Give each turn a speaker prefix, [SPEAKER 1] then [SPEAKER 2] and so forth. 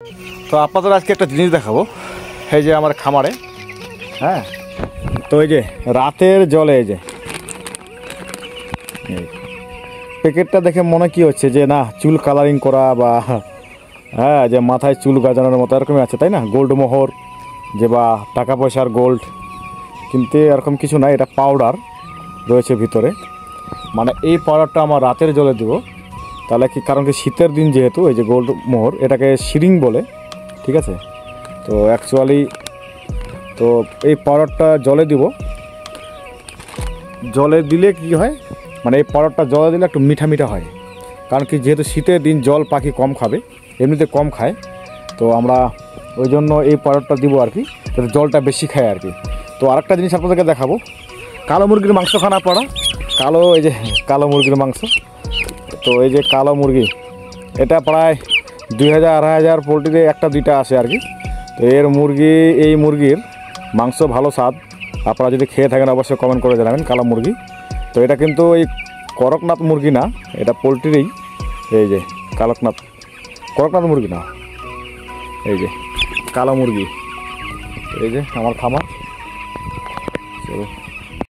[SPEAKER 1] তো আপনাদের আজকে একটা জিনিস দেখাবো। এই যে আমার খামারে, হ্যাঁ, তো এই যে রাতের জলে এই যে প্যাকেটটা দেখে মনে কি হচ্ছে যে না চুল কালারিং করা বা হ্যাঁ যে মাথায় চুল গাজানোর মতো এরকমই আছে, তাই না? গোল্ড মোহর যে বা টাকা পয়সার গোল্ড, কিন্তু এরকম কিছু না, এটা পাউডার রয়েছে ভিতরে। মানে এই পাউডারটা আমার রাতের জলে দেবো, তাহলে কি, কারণ কি শীতের দিন যেহেতু এই যে গোল্ড মোহর এটাকে শিরিং বলে, ঠিক আছে? তো অ্যাকচুয়ালি তো এই পাউডারটা জলে দিব। জলে দিলে কি হয়, মানে এই পাউডারটা জলে দিলে একটু মিঠা মিঠা হয়, কারণ কি যেহেতু শীতের দিন জল পাখি কম খাবে, এমনিতে কম খায়, তো আমরা ওই জন্য এই পাউডারটা দিব আর কি, যাতে জলটা বেশি খায় আর কি। তো আরেকটা জিনিস আপনাদেরকে দেখাবো, কালো মুরগির মাংস খান আপনারা? কালো, এই যে কালো মুরগির মাংস। তো এই যে কালো মুরগি, এটা প্রায় 2000-2500 পোলট্রিতে একটা দুইটা আসে আর কি। তো এই মুরগির মাংস ভালো স্বাদ, আপনারা যদি খেয়ে থাকেন অবশ্যই কমেন্ট করে জানাবেন। কালো মুরগি, তো এটা কিন্তু এই করকনাথ মুরগি না, এটা পোলট্রিরই এই যে করকনাথ মুরগি না, এই যে কালো মুরগি। এই যে আমার খামার।